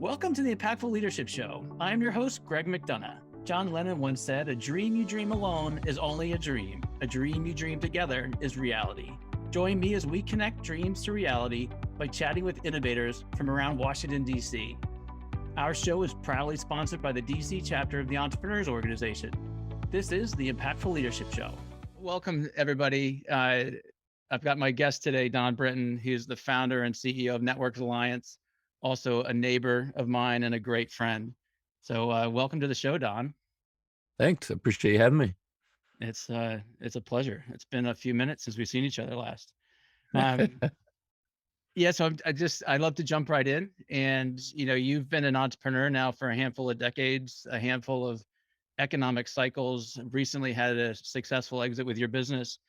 Welcome to the Impactful Leadership Show. I'm your host, Greg McDonough. John Lennon once said, "A dream you dream alone is only a dream. A dream you dream together is reality." Join me as we connect dreams to reality by chatting with innovators from around Washington, D.C. Our show is proudly sponsored by the D.C. chapter of the Entrepreneurs Organization. This is the Impactful Leadership Show. Welcome, everybody. I've got my guest today, Don Britton. He's the founder and CEO of Networks Alliance, also a neighbor of mine and a great friend. So welcome to the show, Don. Thanks. I appreciate you having me. It's a pleasure. It's been a few minutes since we've seen each other last. Yeah, so I love to jump right in. And, you've been an entrepreneur now for a handful of decades, a handful of economic cycles, recently had a successful exit with your business.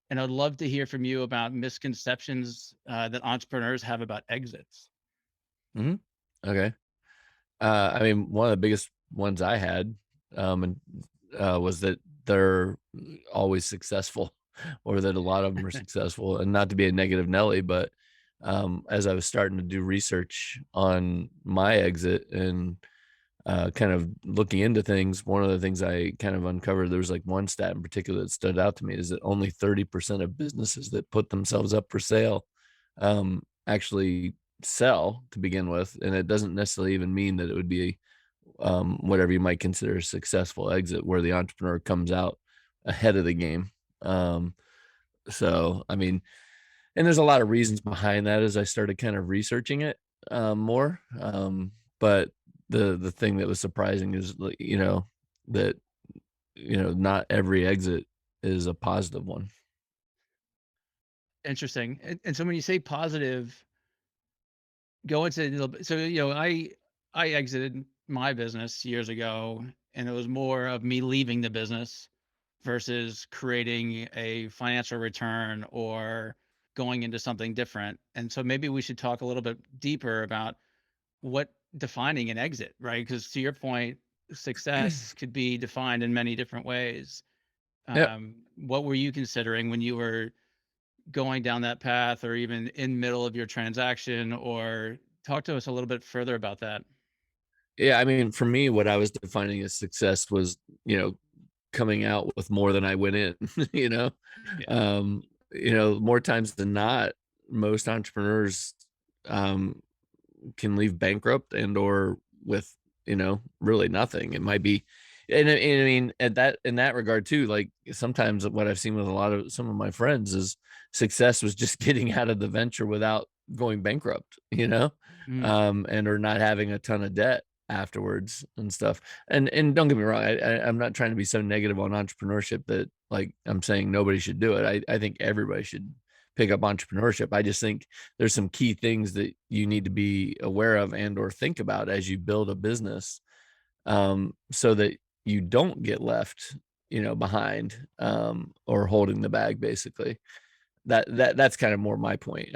And I'd love to hear from you about misconceptions that entrepreneurs have about exits. Hmm. Okay. One of the biggest ones I had was that they're always successful, or that a lot of them are successful. And not to be a negative Nelly, but as I was starting to do research on my exit and kind of looking into things, one of the things I kind of uncovered, there was like one stat in particular that stood out to me, is that only 30% of businesses that put themselves up for sale actually sell to begin with. And it doesn't necessarily even mean that it would be whatever you might consider a successful exit, where the entrepreneur comes out ahead of the game. Um, and there's a lot of reasons behind that as I started kind of researching it more. But the thing that was surprising is, that, not every exit is a positive one. Interesting. And so when you say positive, go into a little bit. So, I exited my business years ago, and it was more of me leaving the business versus creating a financial return or going into something different. And so maybe we should talk a little bit deeper about what defining an exit, right? Because to your point, success could be defined in many different ways. Yep. What were you considering when you were going down that path, or even in middle of your transaction? Or talk to us a little bit further about that. Yeah. For me, what I was defining as success was, coming out with more than I went in, you know, Yeah. more times than not, most entrepreneurs, um, can leave bankrupt and or with, really nothing. It might be, in that regard too, like sometimes what I've seen with some of my friends is success was just getting out of the venture without going bankrupt, Mm. and or not having a ton of debt afterwards and stuff. And don't get me wrong, I'm not trying to be so negative on entrepreneurship that, like, I'm saying nobody should do it. I think everybody should pick up entrepreneurship. I just think there's some key things that you need to be aware of and or think about as you build a business, so that you don't get left, behind, or holding the bag, basically. That's kind of more my point.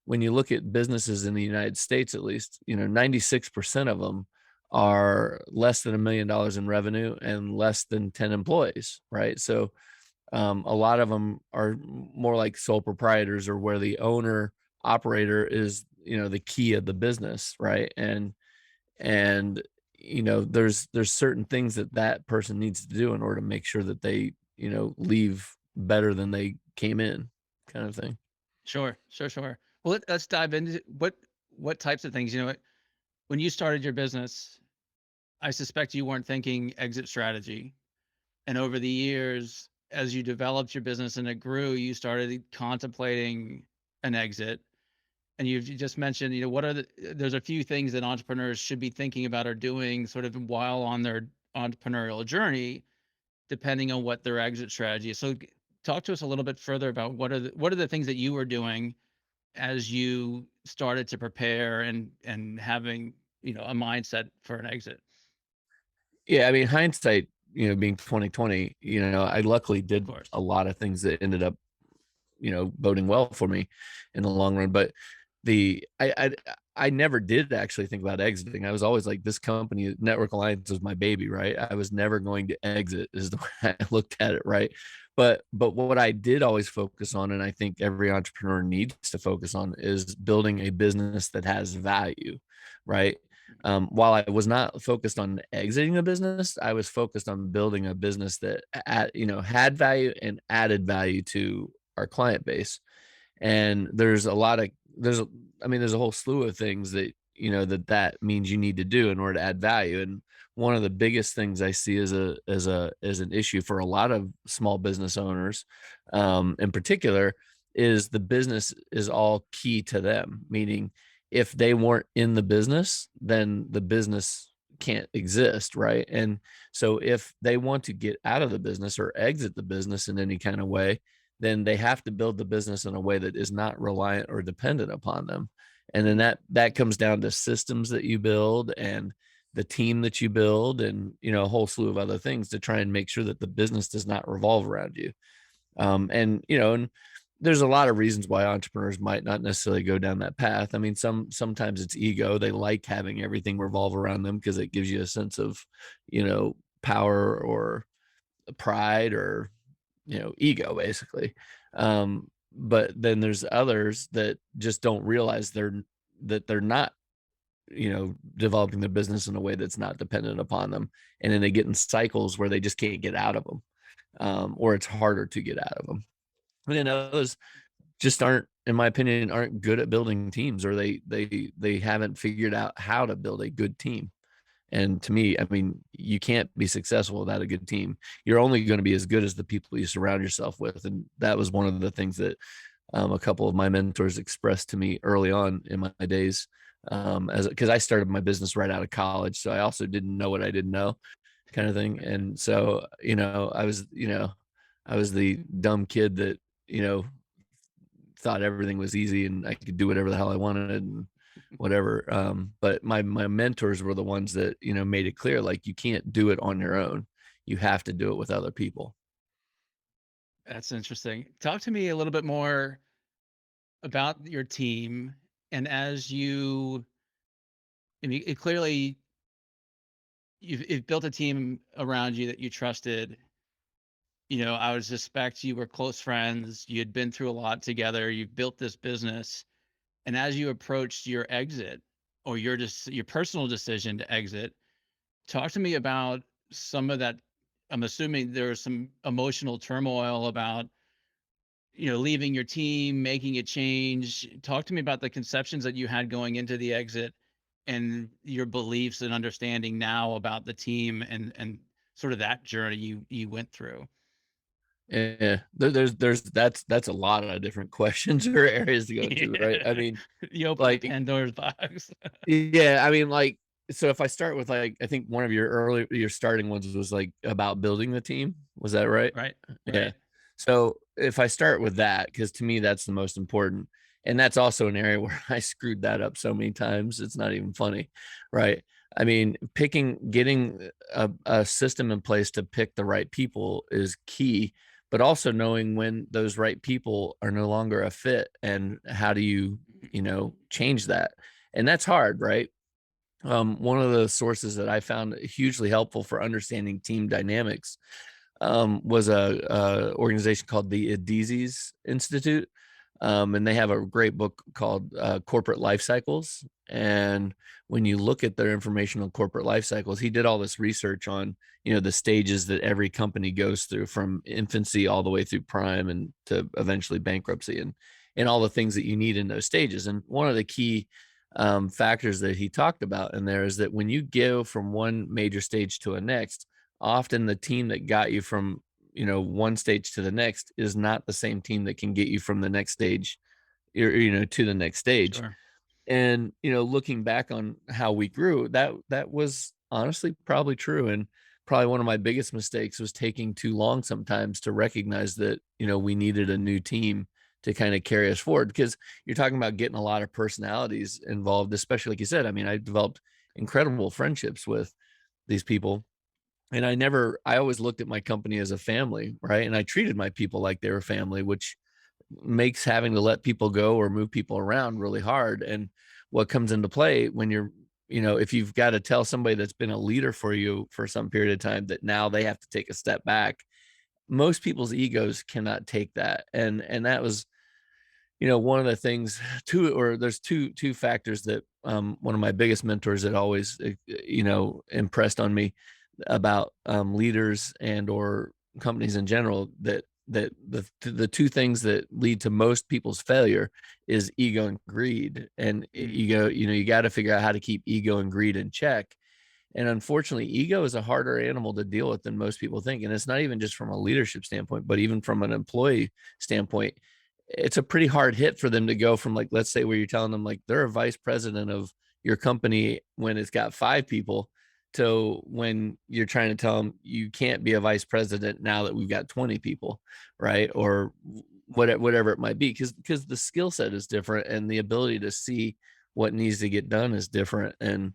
When you look at businesses in the United States, at least, 96% of them are less than $1 million in revenue and less than 10 employees, right? So a lot of them are more like sole proprietors, or where the owner operator is, the key of the business, right? And there's certain things that person needs to do in order to make sure that they, leave better than they came in, kind of thing. Sure. Well, let's dive into what types of things. When you started your business, I suspect you weren't thinking exit strategy. And over the years, as you developed your business and it grew, you started contemplating an exit. And you just mentioned, there's a few things that entrepreneurs should be thinking about or doing sort of while on their entrepreneurial journey, depending on what their exit strategy is. So talk to us a little bit further about what are the things that you were doing as you started to prepare and having, a mindset for an exit. Yeah, hindsight, being 2020, I luckily Of did course. a lot of things that ended up, boding well for me in the long run. But the I never did actually think about exiting. I was always like, this company, Network Alliance, was my baby, right? I was never going to exit, is the way I looked at it, right? But what I did always focus on, and I think every entrepreneur needs to focus on, is building a business that has value, right? While I was not focused on exiting a business, I was focused on building a business that had value and added value to our client base. And there's a lot of there's a I mean, there's a whole slew of things that, that means you need to do in order to add value. And one of the biggest things I see as an issue for a lot of small business owners, in particular, is the business is all key to them. Meaning, if they weren't in the business, then the business can't exist, right? And so if they want to get out of the business or exit the business in any kind of way, then they have to build the business in a way that is not reliant or dependent upon them. And then that comes down to systems that you build and the team that you build, and a whole slew of other things to try and make sure that the business does not revolve around you. And there's a lot of reasons why entrepreneurs might not necessarily go down that path. I mean, sometimes it's ego. They like having everything revolve around them because it gives you a sense of, power or pride or ego basically. But then there's others that just don't realize they're not, developing their business in a way that's not dependent upon them. And then they get in cycles where they just can't get out of them, or it's harder to get out of them. And then others just aren't, in my opinion, aren't good at building teams, or they haven't figured out how to build a good team. And to me, I mean, you can't be successful without a good team. You're only going to be as good as the people you surround yourself with. And that was one of the things that a couple of my mentors expressed to me early on in my days, as because I started my business right out of college. So I also didn't know what I didn't know, kind of thing. And so, I was the dumb kid that, thought everything was easy and I could do whatever the hell I wanted and whatever. But my mentors were the ones that, made it clear, like, you can't do it on your own. You have to do it with other people. That's interesting. Talk to me a little bit more about your team. And as you, I mean, it clearly you've built a team around you that you trusted. I would suspect you were close friends. You had been through a lot together. You've built this business. And as you approached your exit or your personal decision to exit, talk to me about some of that. I'm assuming there was some emotional turmoil about, leaving your team, making a change. Talk to me about the conceptions that you had going into the exit and your beliefs and understanding now about the team and sort of that journey you went through. Yeah, there's that's a lot of different questions or areas to go into, right? I Yeah. mean, You opened the like, Pandora's box. yeah, I mean, like, so if I start with, like, I think one of your starting ones was, like, about building the team. Was that right? Right. Yeah. Right. So if I start with that, because to me that's the most important, and that's also an area where I screwed that up so many times, it's not even funny, right? I mean, getting a system in place to pick the right people is key, but also knowing when those right people are no longer a fit and how do you, change that? And that's hard, right? One of the sources that I found hugely helpful for understanding team dynamics, was a organization called the Adizes Institute, and they have a great book called Corporate Life Cycles. And when you look at their information on corporate life cycles, he did all this research on, the stages that every company goes through, from infancy all the way through prime and to eventually bankruptcy, and all the things that you need in those stages. And one of the key factors that he talked about in there is that when you go from one major stage to a next, often the team that got you from, one stage to the next is not the same team that can get you from the next stage, to the next stage. Sure. And, looking back on how we grew, that was honestly probably true. And probably one of my biggest mistakes was taking too long sometimes to recognize that, we needed a new team to kind of carry us forward. Because you're talking about getting a lot of personalities involved, especially like you said. I mean, I developed incredible friendships with these people, and I always looked at my company as a family, right? And I treated my people like they were family, which makes having to let people go or move people around really hard. And what comes into play when you're, if you've got to tell somebody that's been a leader for you for some period of time that now they have to take a step back most people's egos cannot take that, and that was, one of the things, there's two factors that, one of my biggest mentors that always, impressed on me about, leaders and or companies in general, that the two things that lead to most people's failure is ego and greed. And Mm. you got to figure out how to keep ego and greed in check. And unfortunately, ego is a harder animal to deal with than most people think. And it's not even just from a leadership standpoint, but even from an employee standpoint. It's a pretty hard hit for them to go from, like, let's say, where you're telling them like they're a vice president of your company when it's got 5 people, to when you're trying to tell them you can't be a vice president now that we've got 20 people, right? Or whatever it might be, because the skill set is different and the ability to see what needs to get done is different. And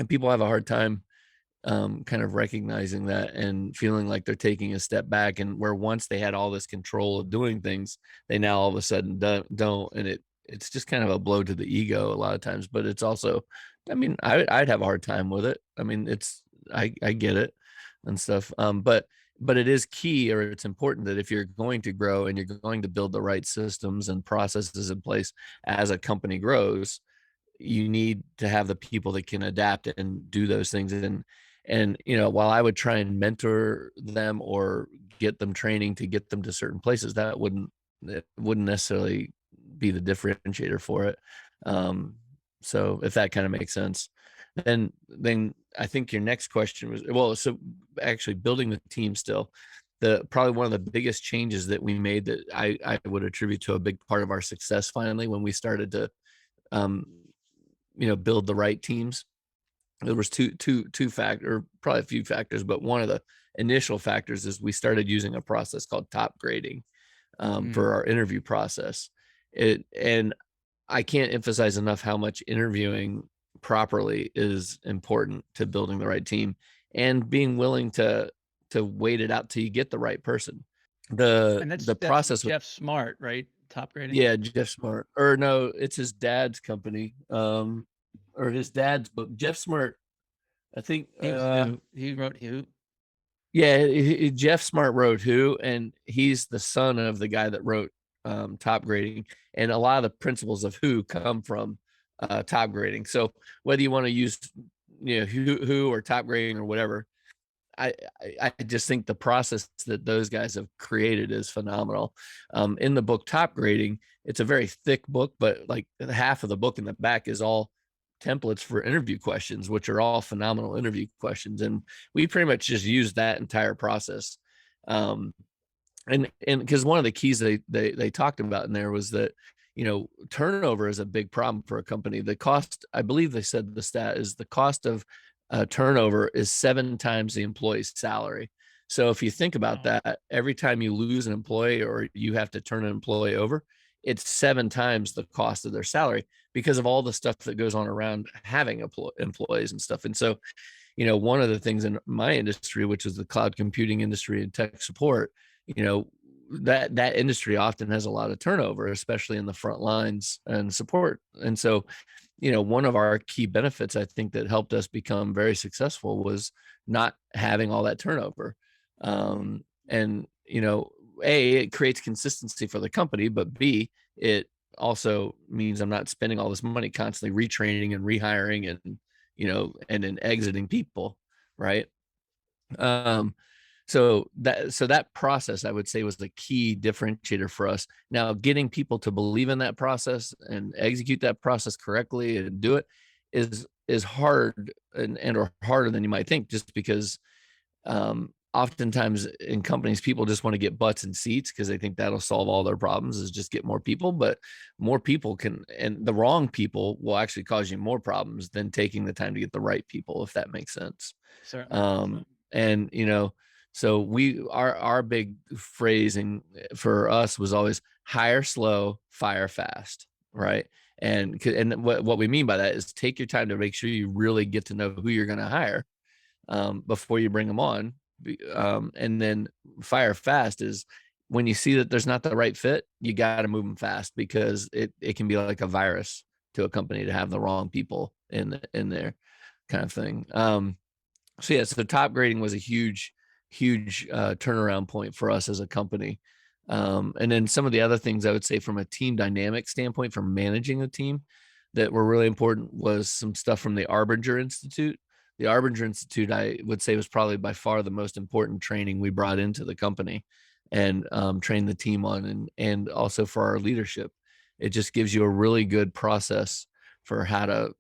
people have a hard time, kind of recognizing that and feeling like they're taking a step back, and where once they had all this control of doing things, they now all of a sudden don't, and it's just kind of a blow to the ego a lot of times. But it's also, I mean, I'd have a hard time with it. I mean, I get it and stuff. But it is key, or it's important, that if you're going to grow and you're going to build the right systems and processes in place as a company grows, you need to have the people that can adapt and do those things. And while I would try and mentor them or get them training to get them to certain places, it wouldn't necessarily be the differentiator for it. So if that kind of makes sense, then I think your next question was, well, so actually building the team still, the probably one of the biggest changes that we made, that I would attribute to a big part of our success finally when we started to, um, build the right teams. There was two factor, or probably a few factors, but one of the initial factors is we started using a process called top grading, Mm. for our interview process. And I can't emphasize enough how much interviewing properly is important to building the right team, and being willing to wait it out till you get the right person. The And the that's process with Jeff Smart, right? Top grading. Yeah, Jeff Smart. Or no, it's his dad's company. Or his dad's book. Jeff Smart, I think, He was who? He wrote who? yeah, Jeff Smart wrote Who, and he's the son of the guy that wrote, Top Grading. And a lot of the principles of Who come from, Top Grading. So whether you want to use, Who or Top Grading or whatever, I just think the process that those guys have created is phenomenal. In the book Top Grading, it's a very thick book, but like half of the book in the back is all templates for interview questions, which are all phenomenal interview questions. And we pretty much just use that entire process. Um, and because one of the keys they talked about in there was that, turnover is a big problem for a company. The cost, I believe they said, the stat is the cost of, turnover is 7 times the employee's salary. So if you think about Wow. that, every time you lose an employee or you have to turn an employee over, it's 7 times the cost of their salary, because of all the stuff that goes on around having employees and stuff. And so, one of the things in my industry, which is the cloud computing industry and tech support, you know, that industry often has a lot of turnover, especially in the front lines and support. And so, one of our key benefits, I think, that helped us become very successful was not having all that turnover. And, A, it creates consistency for the company, but B, it also means I'm not spending all this money constantly retraining and rehiring and then exiting people, right? Um, so that process, I would say, was the key differentiator for us. Now, getting people to believe in that process and execute that process correctly and do it is hard, and or harder than you might think, just because, oftentimes in companies, people just want to get butts and seats because they think that'll solve all their problems, is just get more people. But more people can, and the wrong people will actually cause you more problems than taking the time to get the right people, if that makes sense. Certainly. And so our big phrasing for us was always hire slow, fire fast, right? And what we mean by that is take your time to make sure you really get to know who you're going to hire, before you bring them on. And then fire fast is when you see that there's not the right fit, you got to move them fast, because it can be like a virus to a company to have the wrong people in there, kind of thing. So yeah, so top grading was a huge turnaround point for us as a company. And then some of the other things I would say from a team dynamic standpoint, from managing a team, that were really important was some stuff from the Arbinger Institute. The Arbinger Institute, I would say, was probably by far the most important training we brought into the company and trained the team on, and also for our leadership. It just gives you a really good process for how to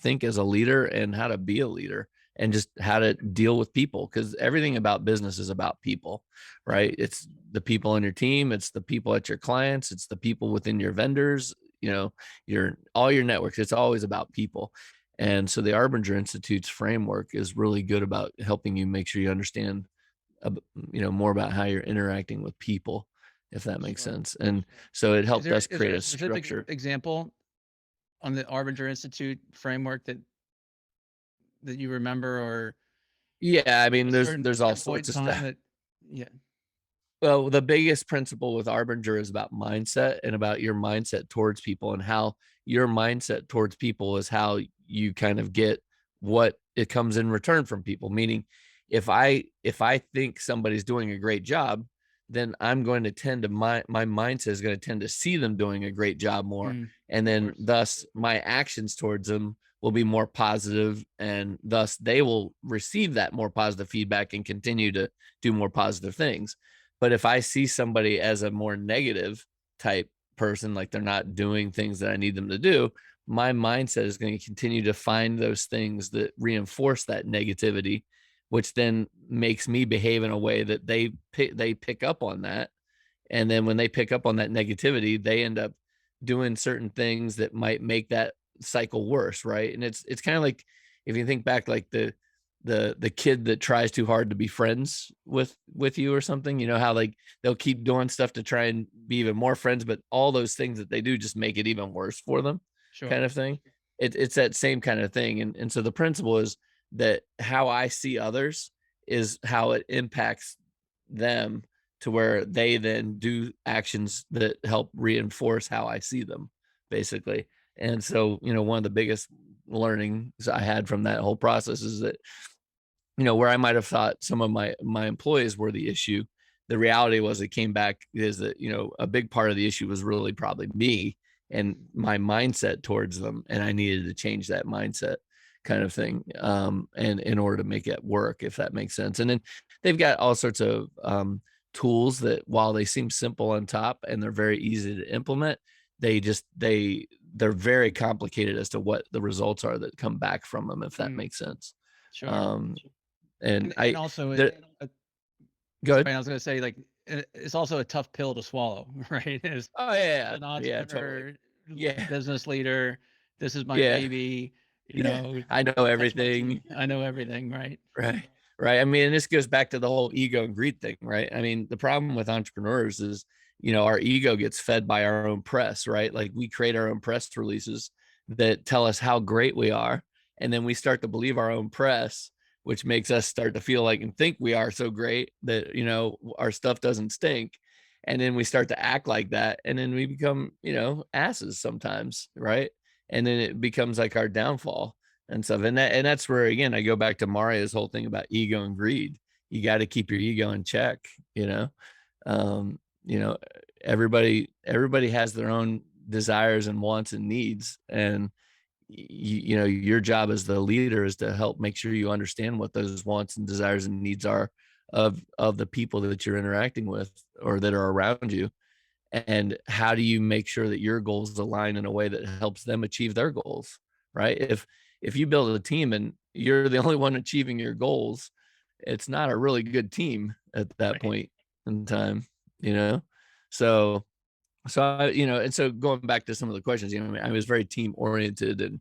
think as a leader and how to be a leader and just how to deal with people, because everything about business is about people, right? It's the people on your team, it's the people at your clients, it's the people within your vendors, your all your networks. It's always about people. And so the Arbinger Institute's framework is really good about helping you make sure you understand more about how you're interacting with people, if that makes Sure. sense. And so it Is helped there us is there create a a specific structure. example on the Arbinger Institute framework that you remember, or Yeah, I mean, a there's all certain point sorts in of time stuff. that yeah, Well, the biggest principle with Arbinger is about mindset and about your mindset towards people, and how your mindset towards people is how you kind of get what it comes in return from people. Meaning, if I think somebody's doing a great job, then I'm going to tend to my mindset is going to tend to see them doing a great job more, and of then course. thus my actions towards them will be more positive, and thus they will receive that more positive feedback and continue to do more positive things. But if I see somebody as a more negative type person, like they're not doing things that I need them to do, my mindset is going to continue to find those things that reinforce that negativity, which then makes me behave in a way that they pick up on that. And then when they pick up on that negativity, they end up doing certain things that might make that cycle worse, right? And it's kind of like, if you think back, like the kid that tries too hard to be friends with you or something, how like they'll keep doing stuff to try and be even more friends, but all those things that they do just make it even worse for them, Sure. kind of thing. It's that same kind of thing. And so the principle is that how I see others is how it impacts them, to where they then do actions that help reinforce how I see them, basically. And so, one of the biggest learnings I had from that whole process is that, where I might have thought some of my employees were the issue, the reality was it came back is that, a big part of the issue was really probably me and my mindset towards them, and I needed to change that mindset, kind of thing, and in order to make it work, if that makes sense. And then they've got all sorts of tools that, while they seem simple on top and they're very easy to implement, they're very complicated as to what the results are that come back from them, if that Mm, makes sense. sure. Um, and And also the uh, good. sorry, I was gonna say, like, it's also a tough pill to swallow, right? Oh As yeah, an yeah, totally. entrepreneur, Yeah, business leader, this is my yeah, baby, yeah. I know catch my teeth. everything. I know everything, right? Right. Right. I mean, and this goes back to the whole ego and greed thing, right? I mean, the problem with entrepreneurs is, our ego gets fed by our own press, right? Like we create our own press releases that tell us how great we are. And then we start to believe our own press, which makes us start to feel like and think we are so great that, our stuff doesn't stink. And then we start to act like that. And then we become, asses sometimes, right? And then it becomes like our downfall and stuff. And that's where, again, I go back to Mario's whole thing about ego and greed. You got to keep your ego in check, you know. Um, you know, everybody has their own desires and wants and needs. And your job as the leader is to help make sure you understand what those wants and desires and needs are of the people that you're interacting with or that are around you. And how do you make sure that your goals align in a way that helps them achieve their goals, right? If you build a team and you're the only one achieving your goals, it's not a really good team at that Right. point in time, you know? So and so going back to some of the questions, I was very team oriented, and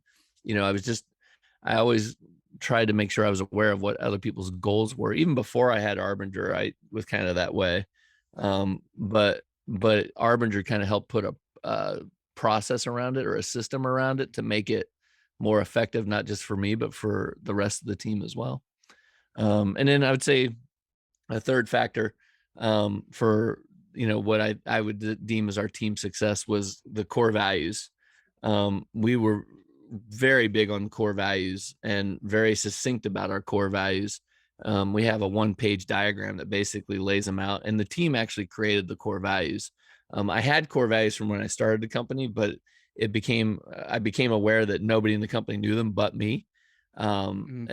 I always tried to make sure I was aware of what other people's goals were. Even before I had Arbinger, I was kind of that way. But Arbinger kind of helped put a process around it, or a system around it, to make it more effective, not just for me, but for the rest of the team as well. And then I would say a third factor, for what I would deem as our team success, was the core values. We were very big on core values and very succinct about our core values. We have a 1-page diagram that basically lays them out, and the team actually created the core values. I had core values from when I started the company, but I became aware that nobody in the company knew them but me. Mm,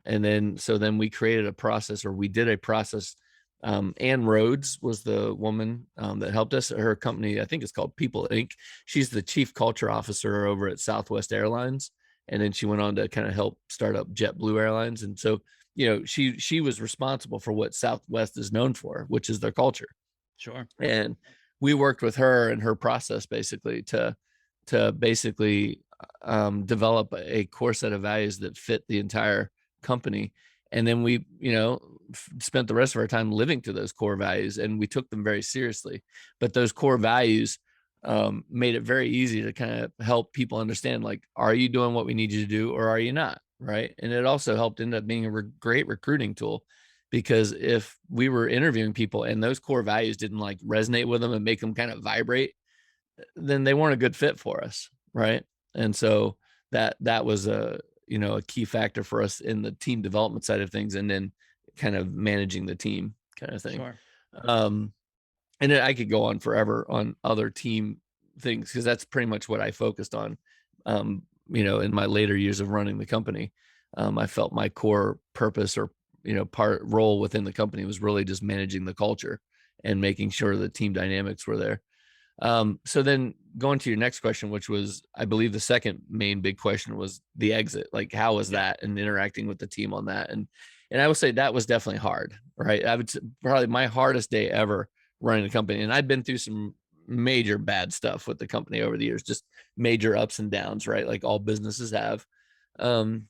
And then we created a process, or we did a process. Ann Rhodes was the woman that helped us. Her company, I think it's called People Inc. She's the chief culture officer over at Southwest Airlines, and then she went on to kind of help start up JetBlue Airlines. And so, she was responsible for what Southwest is known for, which is their culture. sure. And we worked with her and her process basically to basically develop a core set of values that fit the entire company. And then we, spent the rest of our time living to those core values, and we took them very seriously. But those core values made it very easy to kind of help people understand, like, are you doing what we need you to do, or are you not? Right. And it also helped end up being a great recruiting tool, because if we were interviewing people and those core values didn't like resonate with them and make them kind of vibrate, then they weren't a good fit for us, right? And so that was a key factor for us in the team development side of things, and then kind of managing the team kind of thing. Sure. Um, and then I could go on forever on other team things, because that's pretty much what I focused on. In my later years of running the company, I felt my core purpose, or part role within the company, was really just managing the culture and making sure the team dynamics were there. So then going to your next question, which was, I believe the second main big question, was the exit. Like, how was Yeah. that, and interacting with the team on that? And I would say that was definitely hard, right? Probably my hardest day ever running the company. And I've been through some major bad stuff with the company over the years, just major ups and downs, right? Like all businesses have. Um,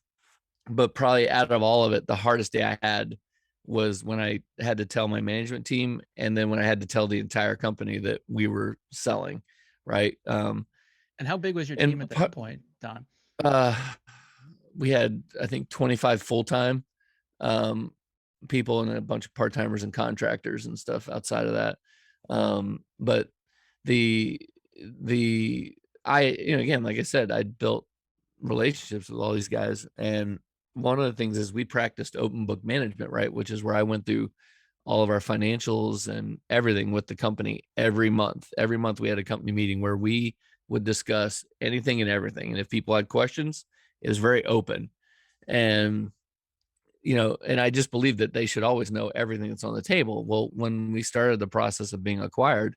but probably out of all of it, the hardest day I had was when I had to tell my management team, and then when I had to tell the entire company that we were selling, right? And how big was your And team at that point, Don? uh, we had, I think, 25 full-time um, people, and a bunch of part-timers and contractors and stuff outside of that. But the the I again, like I said, I built relationships with all these guys, and one of the things is we practiced open book management, right? Which is where I went through all of our financials and everything with the company every month. Every month we had a company meeting where we would discuss anything and everything. And if people had questions, it was very open. And and I just believe that they should always know everything that's on the table. Well, when we started the process of being acquired,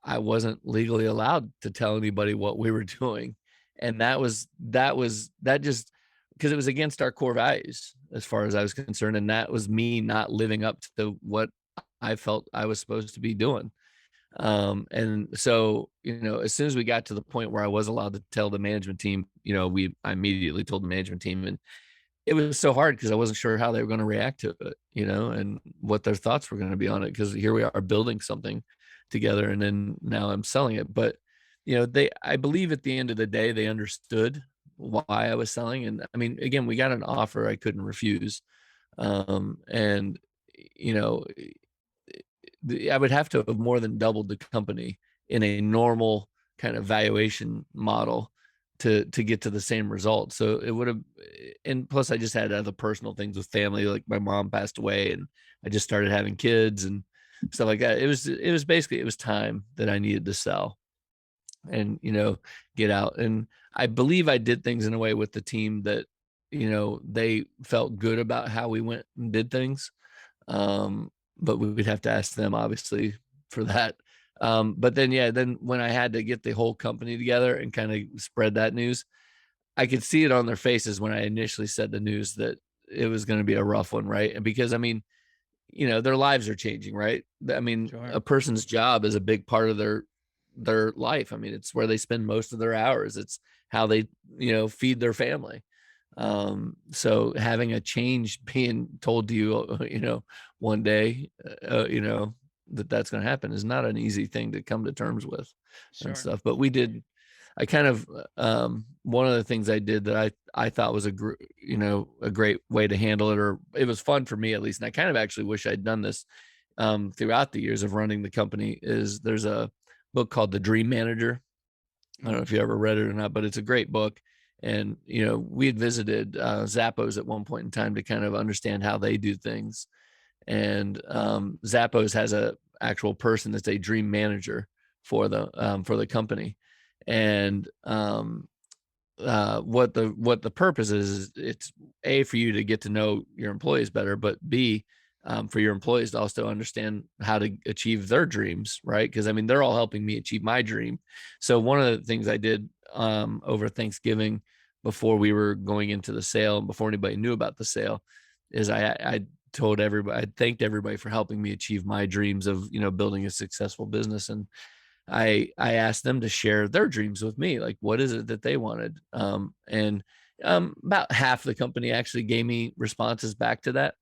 I wasn't legally allowed to tell anybody what we were doing. And that just, because it was against our core values as far as I was concerned. And that was me not living up to what I felt I was supposed to be doing. And so, as soon as we got to the point where I was allowed to tell the management team, I immediately told the management team. And it was so hard because I wasn't sure how they were going to react to it, and what their thoughts were going to be on it. Because here we are building something together, and then now I'm selling it. But I believe at the end of the day, they understood why I was selling. And I mean, again, we got an offer I couldn't refuse, and you know, I would have to have more than doubled the company in a normal kind of valuation model to get to the same result. So it would have, and plus I just had other personal things with family, like my mom passed away, and I just started having kids and stuff like that. It was basically, it was time that I needed to sell and get out. And I believe I did things in a way with the team that they felt good about how we went and did things. um, but we would have to ask them obviously for that. But then, yeah, then when I had to get the whole company together and kind of spread that news, I could see it on their faces when I initially said the news that it was going to be a rough one, right? And because I mean, their lives are changing, right? I mean, Sure. a person's job is a big part of their life. I mean, it's where they spend most of their hours. It's how they, feed their family. So having a change being told to you, one day, that's going to happen is not an easy thing to come to terms with and Sure. stuff. But we did, I kind of, one of the things I did that I thought was a great way to handle it, or it was fun for me at least. And I kind of actually wish I'd done this, throughout the years of running the company, is there's a book called The Dream Manager. I don't know if you ever read it or not, but it's a great book. And, we had visited Zappos at one point in time to kind of understand how they do things. And Zappos has a actual person that's a dream manager for the company. And what the purpose is it's A, for you to get to know your employees better, but B, for your employees to also understand how to achieve their dreams, right? Because I mean, they're all helping me achieve my dream. So one of the things I did over Thanksgiving, before we were going into the sale, before anybody knew about the sale, is I told everybody, I thanked everybody for helping me achieve my dreams of, building a successful business. And I asked them to share their dreams with me, like what is it that they wanted. And about half the company actually gave me responses back to that.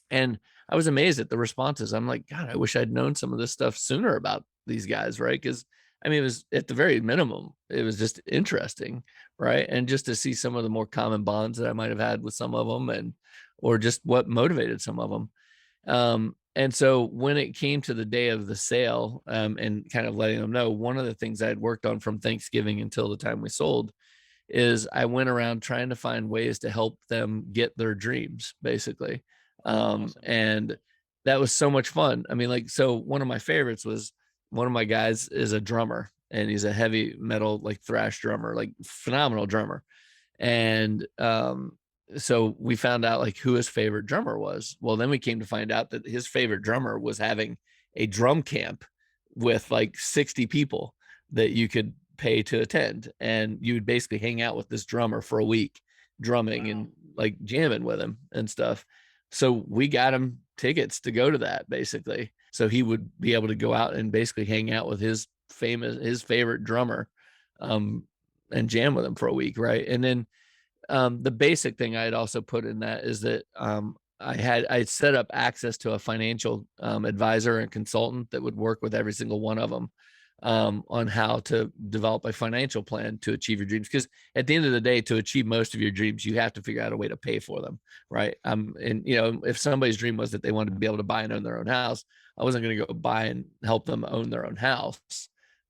And I was amazed at the responses. I'm like, God, I wish I'd known some of this stuff sooner about these guys, right? Because I mean, it was at the very minimum, it was just interesting, right? And just to see some of the more common bonds that I might have had with some of them, and or just what motivated some of them. And so when it came to the day of the sale, and kind of letting them know, one of the things I had worked on from Thanksgiving until the time we sold is I went around trying to find ways to help them get their dreams, basically. Awesome. And that was so much fun. I mean, like, so one of my favorites was, one of my guys is a drummer, and he's a heavy metal, like thrash drummer, like phenomenal drummer. And so we found out like who his favorite drummer was. Well, then we came to find out that his favorite drummer was having a drum camp with like 60 people that you could pay to attend, and you would basically hang out with this drummer for a week, drumming Wow. and like jamming with him and stuff. So we got him tickets to go to that, basically, so he would be able to go out and basically hang out with his favorite drummer, um and jam with him for a week, right? And then the basic thing I had also put in that is that I set up access to a financial advisor and consultant that would work with every single one of them on how to develop a financial plan to achieve your dreams. Because at the end of the day, to achieve most of your dreams, you have to figure out a way to pay for them, right? And if somebody's dream was that they wanted to be able to buy and own their own house, I wasn't going to go buy and help them own their own house,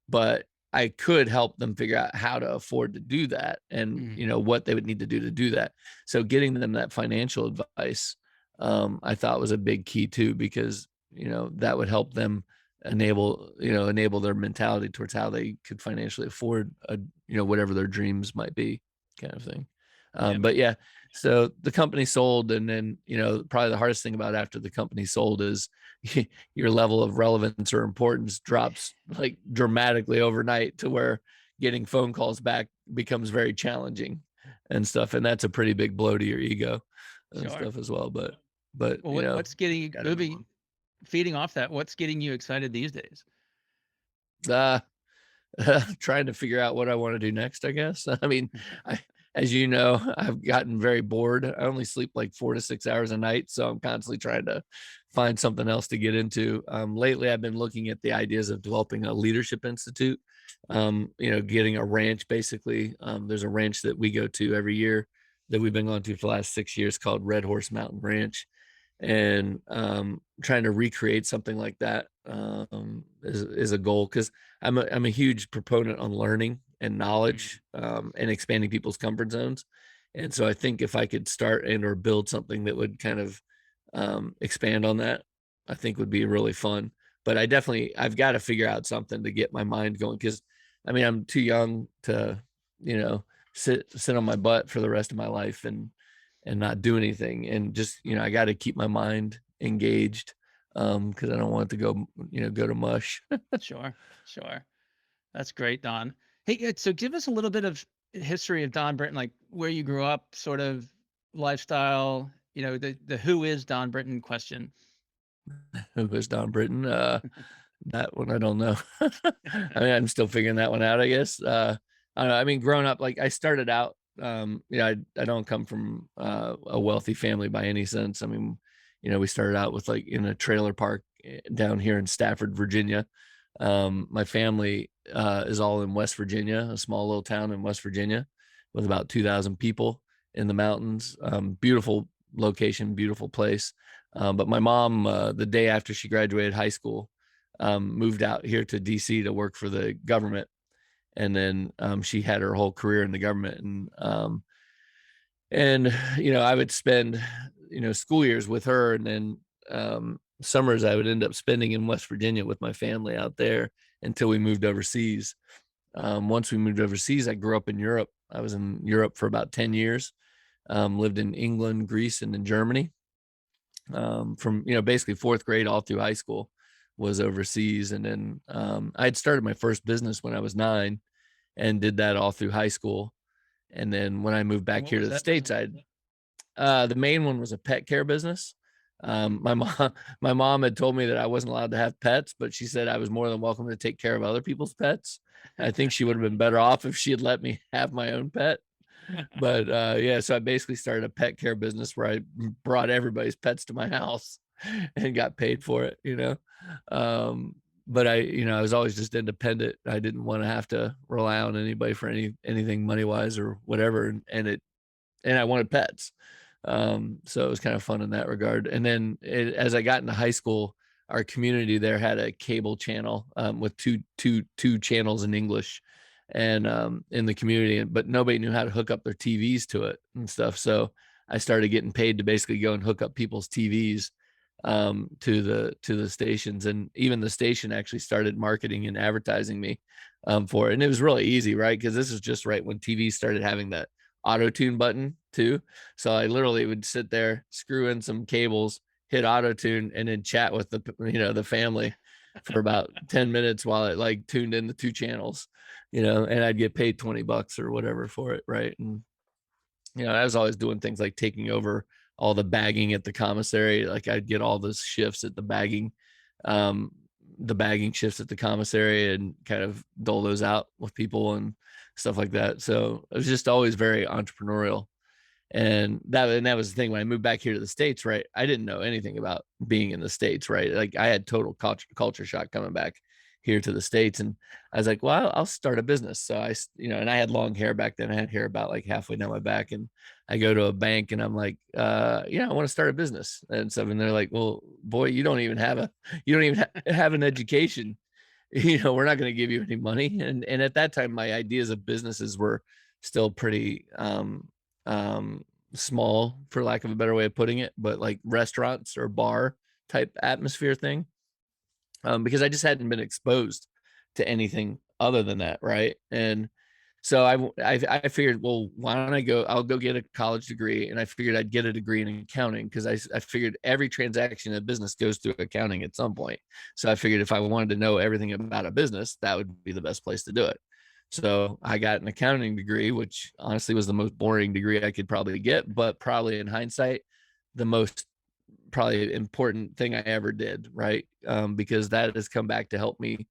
but I could help them figure out how to afford to do that, and, Mm. what they would need to do that. So getting them that financial advice, I thought was a big key too, because, that would help them enable their mentality towards how they could financially afford whatever their dreams might be, kind of thing. Yeah, But yeah, so the company sold, and then, probably the hardest thing about after the company sold is your level of relevance or importance drops like dramatically overnight, to where getting phone calls back becomes very challenging and stuff. And that's a pretty big blow to your ego and sure. stuff as well. But Well, what's getting you gotta move moving, feeding off that? What's getting you excited these days? on. Trying to figure out what I want to do next, I guess. I mean, I, as you know, I've gotten very bored. I only sleep like 4 to 6 hours a night, so I'm constantly trying to find something else to get into. Lately, I've been looking at the ideas of developing a leadership institute. Getting a ranch, basically. There's a ranch that we go to every year that we've been going to for the last 6 years, called Red Horse Mountain Ranch, and trying to recreate something like that is a goal, because I'm a huge proponent on learning and Mm. knowledge, and expanding people's comfort zones. And so I think if I could start and or build something that would kind of expand on that, I think would be really fun. But I've got to figure out something to get my mind going, because I mean, I'm too young to, you know, sit on my butt for the rest of my life and not do anything. And just, I got to keep my mind engaged, because I don't want it to go to mush. Sure, sure. That's great, Don. Hey, so give us a little bit of history of Don Britton, like where you grew up, sort of lifestyle, the who is Don Britton question. Who was Don Britton? That one I don't know. I mean, I'm still figuring that one out, I guess. I don't know. I mean, growing up, like I started out, I don't come from a wealthy family by any sense. I mean, we started out with like in a trailer park down here in Stafford, Virginia. My family is all in West Virginia, a small little town in West Virginia with about 2,000 people in the mountains. Beautiful location, beautiful place. But my mom, the day after she graduated high school, moved out here to DC to work for the government. And then she had her whole career in the government, and I would spend school years with her, and then summers I would end up spending in West Virginia with my family out there until we moved overseas. Once we moved overseas, I grew up in Europe. I was in Europe for about 10 years. Lived in England, Greece, and in Germany. From basically fourth grade all through high school was overseas, and then I had started my first business when I was 9, and did that all through high school. And then when I moved And back what here was to the that States, business? the main one was a pet care business. My mom, my mom had told me that I wasn't allowed to have pets, but she said I was more than welcome to take care of other people's pets. I think she would have been better off if she had let me have my own pet. But yeah, so I basically started a pet care business where I brought everybody's pets to my house and got paid for it. Um, but I was always just independent. I didn't want to have to rely on anybody for anything money wise or whatever. And I wanted pets. So it was kind of fun in that regard. And then as I got into high school, our community there had a cable channel with two channels in English, and in the community, but nobody knew how to hook up their TVs to it and stuff. So I started getting paid to basically go and hook up people's TVs to the stations, and even the station actually started marketing and advertising me for it. And it was really easy, right? Because this is just right when TV started having that auto tune button too. So I literally would sit there, screw in some cables, hit auto tune, and then chat with the family for about 10 minutes while it like tuned in the two channels, and I'd get paid $20 or whatever for it, right? And I was always doing things like taking over all the bagging at the commissary. Like I'd get all the shifts at um, the bagging shifts at the commissary, and kind of dole those out with people and stuff like that. So it was just always very entrepreneurial. And that was the thing when I moved back here to the States, right? I didn't know anything about being in the States, right? Like I had total culture shock coming back here to the States. And I was like, well, I'll start a business. So and I had long hair back then. I had hair about like halfway down my back. And I go to a bank and I'm like, yeah, I want to start a business and stuff. And they're like, well, boy, you don't even have an education. We're not going to give you any money. And at that time, my ideas of businesses were still pretty, um, small, for lack of a better way of putting it, but like restaurants or bar type atmosphere thing, because I just hadn't been exposed to anything other than that, right? And so I figured, well, why don't I'll go get a college degree, and I figured I'd get a degree in accounting because I figured every transaction in a business goes through accounting at some point. So I figured if I wanted to know everything about a business, that would be the best place to do it. So I got an accounting degree, which honestly was the most boring degree I could probably get, but probably in hindsight, the most probably important thing I ever did, right? Because that has come back to help me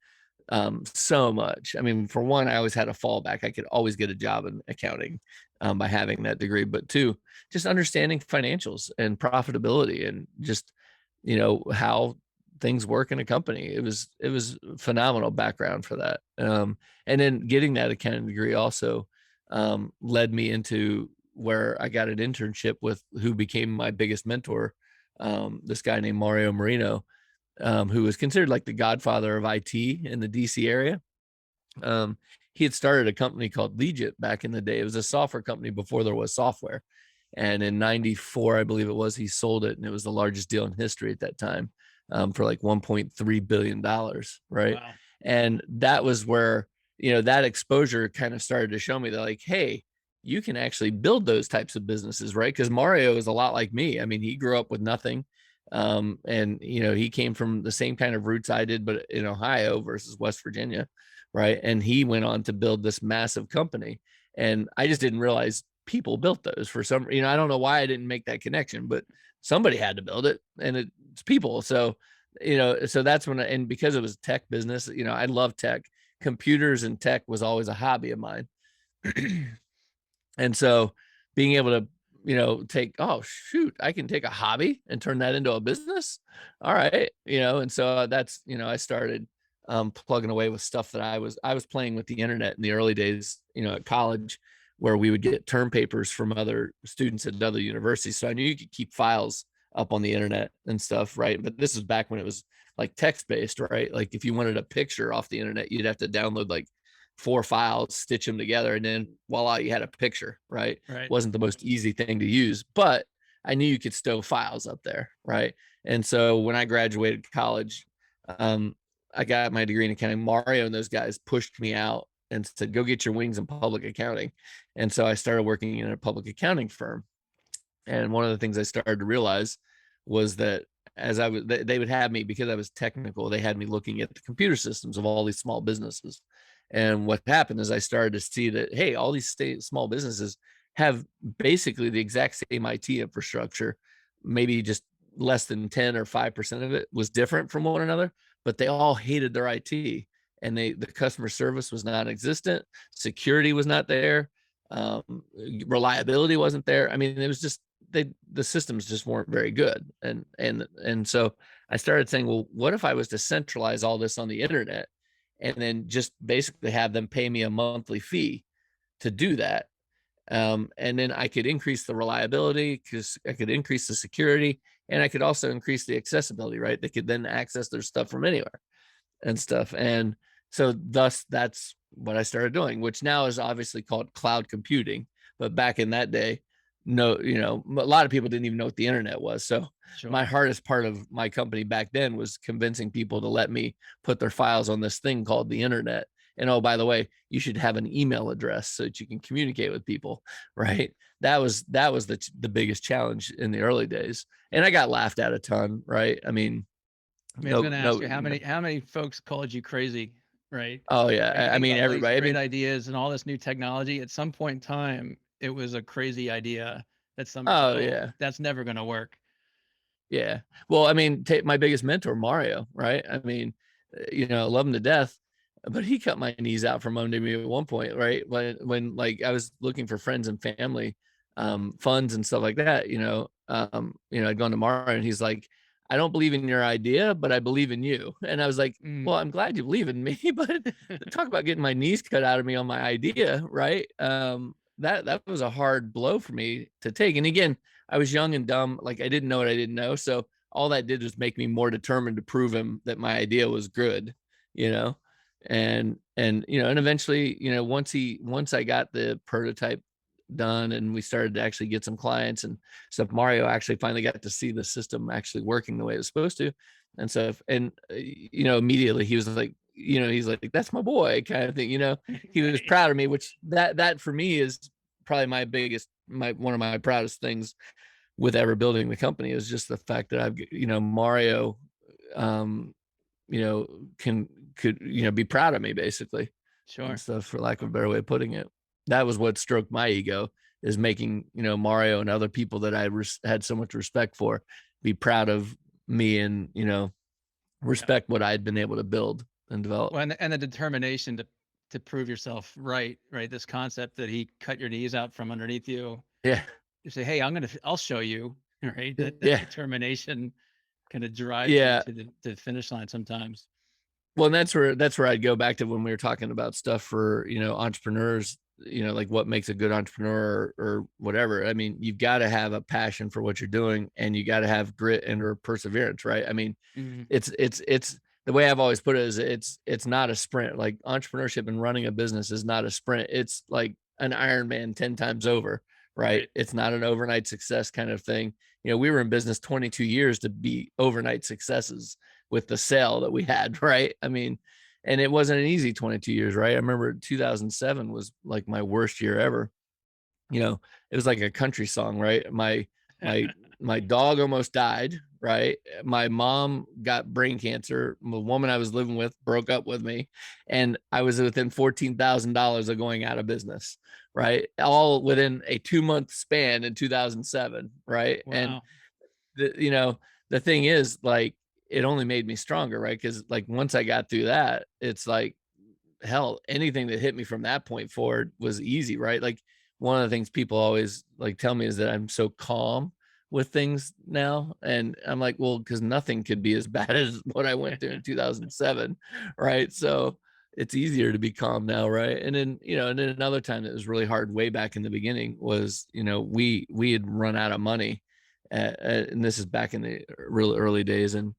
so much. I mean, for one, I always had a fallback. I could always get a job in accounting by having that degree. But two, just understanding financials and profitability, and just how things work in a company. It was phenomenal background for that. And then getting that accounting degree also led me into where I got an internship with who became my biggest mentor, this guy named Mario Marino, who was considered like the godfather of IT in the DC area. Um, he had started a company called Legit back in the day. It was a software company before there was software. And in 94, I believe it was, he sold it, and it was the largest deal in history at that time, for like $1.3 billion. Right. Wow. And that was where, that exposure kind of started to show me that, like, hey, you can actually build those types of businesses, right? Because Mario is a lot like me. I mean, he grew up with nothing. And he came from the same kind of roots I did, but in Ohio versus West Virginia, right? And he went on to build this massive company, and I just didn't realize people built those for some. I don't know why I didn't make that connection, but somebody had to build it, and it's people. So that's when, and because it was tech business, I love tech. Computers and tech was always a hobby of mine. And so being able to, take, oh shoot, I can take a hobby and turn that into a business. All right. And so that's, I started plugging away with stuff that I was playing with the internet in the early days, at college, where we would get term papers from other students at other universities. So I knew you could keep files up on the internet and stuff, right? But this is back when it was like text based, right? Like if you wanted a picture off the internet, you'd have to download like 4 files, stitch them together, and then voila, you had a picture, right? Right. Wasn't the most easy thing to use, but I knew you could stow files up there, right? And so when I graduated college, um, I got my degree in accounting. Mario and those guys pushed me out and said, "Go get your wings in public accounting." And so I started working in a public accounting firm. And one of the things I started to realize was that as I was, they would have me, because I was technical, they had me looking at the computer systems of all these small businesses. And what happened is I started to see that, hey, all these small businesses have basically the exact same IT infrastructure, maybe just less than 10 or 5% of it was different from one another, but they all hated their IT, and the customer service was non-existent, security was not there, reliability wasn't there. I mean, it was just, the systems just weren't very good. And so I started saying, well, what if I was to centralize all this on the internet and then just basically have them pay me a monthly fee to do that? And then I could increase the reliability, because I could increase the security, and I could also increase the accessibility, right? They could then access their stuff from anywhere and stuff. And so thus that's what I started doing, which now is obviously called cloud computing. But back in that day, no, a lot of people didn't even know what the internet was. So my Sure. hardest part of my company back then was convincing people to let me put their files on this thing called the internet. And oh, by the way, you should have an email address so that you can communicate with people, right? That was the biggest challenge in the early days. And I got laughed at a ton, right? I mean, I mean, I was no, gonna ask no, you how many folks called you crazy, right? oh yeah. Like, you I think mean, about all these everybody. I great mean, ideas and all this new technology. At some point in time, it was a crazy idea that somebody said, oh "Oh, yeah. that's never gonna work." Yeah. Well, I mean, take my biggest mentor, Mario, right? I mean, love him to death, but he cut my knees out from under me at one point, right? When like I was looking for friends and family, funds and stuff like that, I'd gone to Mario and he's like, "I don't believe in your idea, but I believe in you." And I was like, Mm. "Well, I'm glad you believe in me, but talk about getting my knees cut out of me on my idea, right?" That was a hard blow for me to take. And again, I was young and dumb. Like, I didn't know what I didn't know. So all that did was make me more determined to prove him that my idea was good, you know? And eventually, once I got the prototype done and we started to actually get some clients and stuff, Mario actually finally got to see the system actually working the way it was supposed to. And so, immediately he was like, he's like, "That's my boy," kind of thing, he was Nice. proud of me, which that for me is probably one of my proudest things with ever building the company, is just the fact that Mario, um, can could, be proud of me basically and Sure. stuff, for lack of a better way of putting it. That was what stroked my ego, is making, Mario and other people that I had so much respect for be proud of me, and, Yeah. respect what I had been able to build and develop. Well, and the determination to prove yourself right, right? This concept that he cut your knees out from underneath you. Yeah. You say, "Hey, I'll show you." Right? That Yeah. determination kind of drives you Yeah. to the finish line sometimes. Well, and that's where I'd go back to when we were talking about stuff for, entrepreneurs, like what makes a good entrepreneur, or whatever. I mean, you've got to have a passion for what you're doing, and you got to have grit and or perseverance, right? I mean, Mhm. it's the way I've always put it is it's not a sprint. Like, entrepreneurship and running a business is not a sprint. It's like an Ironman 10 times over, right? Right. It's not an overnight success kind of thing. We were in business 22 years to be overnight successes with the sale that we had, right? I mean, and it wasn't an easy 22 years, right? I remember 2007 was like my worst year ever. It was like a country song, right? My dog almost died, right? My mom got brain cancer. The woman I was living with broke up with me, and I was within $14,000 of going out of business, right? All within a 2-month span in 2007, right? And Wow. the you know the thing is, like, it only made me stronger, right? Because like once I got through that, it's like, hell, anything that hit me from that point forward was easy, right? Like, one of the things people always like tell me is that I'm so calm with things now, and I'm like, well, because nothing could be as bad as what I went through in 2007, right? So it's easier to be calm now, right? And then another time that was really hard way back in the beginning was, we had run out of money, and this is back in the real early days, and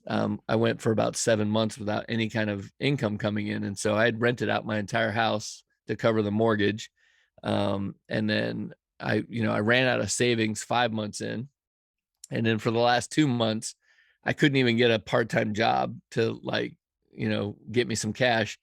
I went for about 7 months without any kind of income coming in. And so I had rented out my entire house to cover the mortgage. And then I ran out of savings 5 months in. And then for the last 2 months, I couldn't even get a part-time job to get me some cash.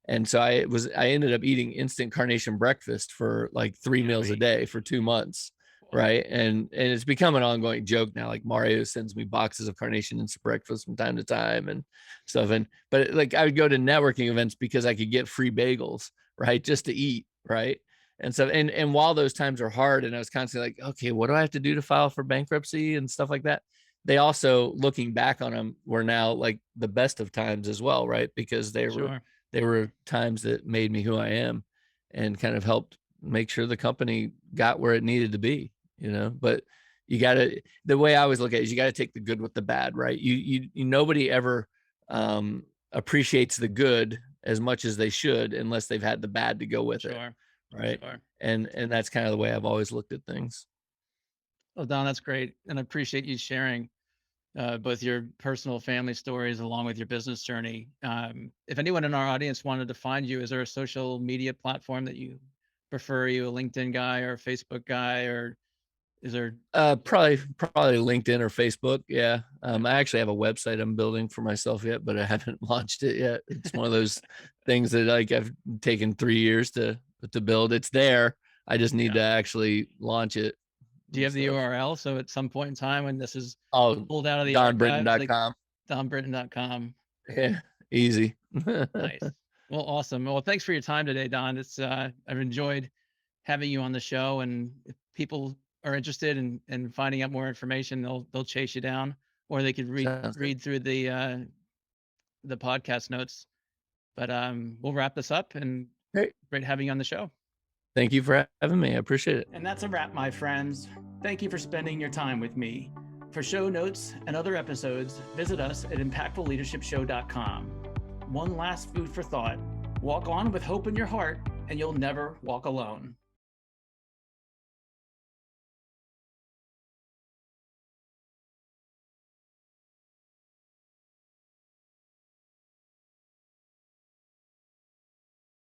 And so I ended up eating instant carnation breakfast for like 3 meals a Yummy. day for 2 months. Right. And it's become an ongoing joke now. Like Mario sends me boxes of carnation instant breakfast from time to time and stuff. But like I would go to networking events because I could get free bagels, right? Just to eat. Right. And so, and while those times are hard and I was constantly like, okay, what do I have to do to file for bankruptcy and stuff like that? They also, looking back on them, were now like the best of times as well, right? Because Sure. they were times that made me who I am and kind of helped make sure the company got where it needed to be, but the way I always look at it is you got to take the good with the bad, right? Nobody ever appreciates the good as much as they should unless they've had the bad to go with it. Sure. Right. Sure. And that's kind of the way I've always looked at things. Well, Don, that's great. And I appreciate you sharing both your personal family stories along with your business journey. If anyone in our audience wanted to find you, is there a social media platform that you prefer? Are you a LinkedIn guy or a Facebook guy, or is there? Probably LinkedIn or Facebook. Yeah. Yeah, I actually have a website I'm building for myself yet, but I haven't launched it yet. It's one of those things that like I've taken 3 years to build. It's there. I just need yeah. to actually launch it Do you and have the stuff. URL? So at some point in time when this is Oh, pulled out of the archives, like donbritton.com. donbritton.com. Yeah. Easy. Nice. Well, awesome. Well, thanks for your time today, Don. I've enjoyed having you on the show, and if people are interested in finding out more information, they'll chase you down, or they could Sounds good. read through the podcast notes. But we'll wrap this up, and Great. great having you on the show. Thank you for having me. I appreciate it. And that's a wrap, my friends. Thank you for spending your time with me. For show notes and other episodes, visit us at impactfulleadershipshow.com. One last food for thought: walk on with hope in your heart, and you'll never walk alone.